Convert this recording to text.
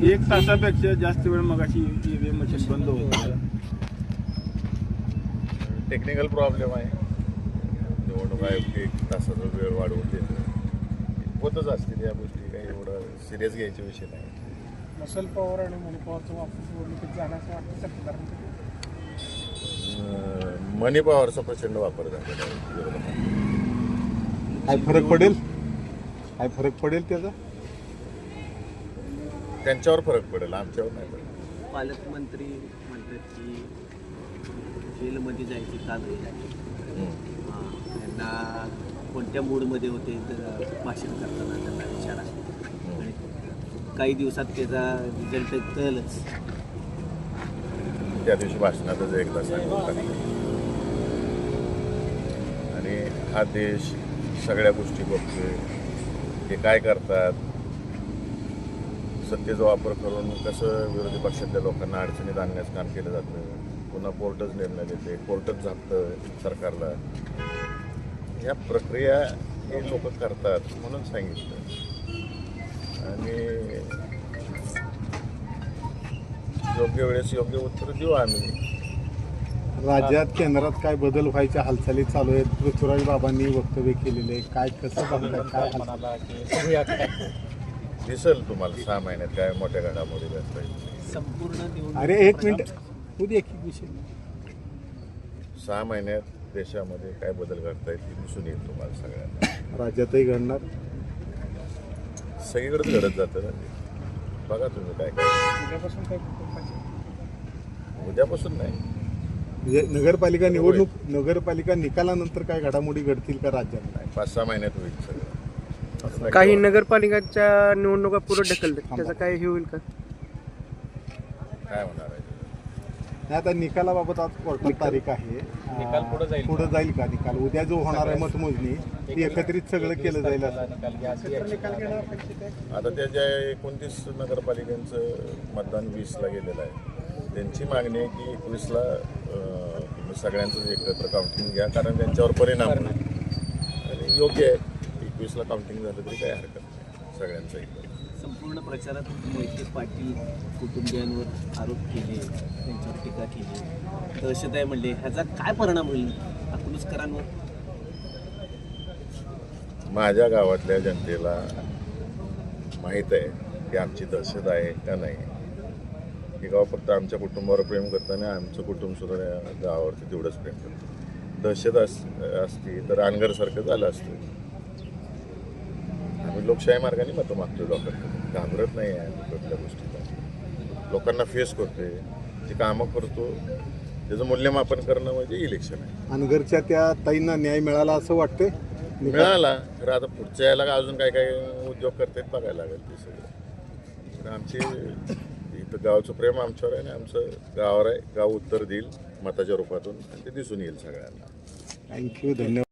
1 तासापेक्षा जास्त वेळ मगाशी ईव्हीएम मशीन बंद होतं. टेक्निकल प्रॉब्लेम आहे. निवडणूक आयोग 1 तासाचा वेळ वाढवून देतो. होतच असतील या गोष्टी, काही एवढं सिरियस घ्यायचे विषय नाही. मसल पॉवर आणि मनी पॉवरचा वापर निवडणुकीत जाण्याचं वाटतं सरकार. मनी पॉवरचा प्रचंड वापर झालेला आहे विरोधात. काय फरक पडेल? काय फरक पडेल त्याचा? त्यांच्यावर फरक पडेल, आमच्यावर नाही पडेल. पालकमंत्री म्हणतात की जेलमध्ये जायची का नाही आहे. त्यांना कोणत्या मूडमध्ये होते तर भाषण करताना त्यांना विचारा आणि काही दिवसात त्याचा रिझल्ट कळलंच. त्या दिवशी भाषणातच एकदा सांगितलं. आणि हा देश सगळ्या गोष्टी बघतोय. ते काय करतात, सत्तेचा वापर करून कसं विरोधी पक्षातल्या लोकांना अडचणीत आणण्याचं काम केलं जातं. पुन्हा कोर्टच निर्णय देते, कोर्टच झापतं सरकारला. या प्रक्रिया हे लोक करतात म्हणून सांगितलं. आणि योग्य वेळेस योग्य उत्तर देऊ आम्ही. राज्यात केंद्रात काय बदल व्हायच्या हालचाली चालू आहेत. पृथ्वीराज बाबांनी वक्तव्य केलेले, काय कसं बघताय, काय दिसेल तुम्हाला 6 महिन्यात काय मोठ्या घडामोडी घडतात. संपूर्ण अरे 1 मिनिट तू दे, एक विषय 6 महिन्यात देशामध्ये काय बदल घडतायत ते दिसून येईल तुम्हाला सगळ्यांना. राज्यातही घडणार. सगळीकडेच घडत जातं ना ते. बघा तुम्ही काय उद्यापासून काय उद्यापासून नाही, म्हणजे नगरपालिका निवडणूक, नगरपालिका निकालानंतर काय घडामोडी घडतील का राज्यात? 5-6 महिन्यात होईल सगळं. काही नगरपालिकांच्या निवडणुका पुढे ढकलतात, त्याचा काय हे होईल का? काय होणार आहे? नाही, आता निकालाबाबत आज कोर्टात तारीख आहे. निकाल पुढे जाईल का निकाल? उद्या जो होणार आहे मतमोजणी ती एकत्रित सगळं केलं जाईल असं. आता त्या ज्या 29 नगरपालिकांचं मतदान 20ला गेलेलं आहे, त्यांची मागणी आहे की 21ला तुम्ही सगळ्यांचं एकत्र काउंटिंग घ्या, कारण त्यांच्यावर परिणाम होईल. आणि योग्य आहे, 21ला काउंटिंग झालं तरी काही हरकत नाही सगळ्यांचं एकत्र. संपूर्ण प्रचारात मोहिते पाटील कुटुंबियांवर आरोप केले, त्यांच्यावर टीका केली, दहशत म्हणले. ह्याचा काय परिणाम होईल अकलूजकरांवर? माझ्या गावातल्या जनतेला माहीत आहे की आमची दहशत आहे का नाही. हे गाव फक्त आमच्या कुटुंबावर प्रेम करतं आणि आमचं कुटुंबसुद्धा या गावावरती तेवढंच प्रेम करतं. दहशत असती तर अनगरसारखं झालं असतं. आम्ही लोकशाही मार्गाने मतं मागतो लोकांना, घाबरत नाही आहे कुठल्या गोष्टीला. लोकांना फेस करतोय, जे कामं करतो त्याचं मूल्यमापन करणं म्हणजे इलेक्शन आहे. अनगरच्या त्या ताईंना न्याय मिळाला असं वाटतंय? मिळाला तर आता पुढच्या याला अजून काय काय उद्योग करतात बघायला लागेल ते सगळं. आमचे इथं गावचं प्रेम आमच्यावर आहे आणि आमचं गावावर आहे. गाव उत्तर देईल मताच्या रूपातून आणि ते दिसून येईल सगळ्यांना. थँक्यू, धन्यवाद.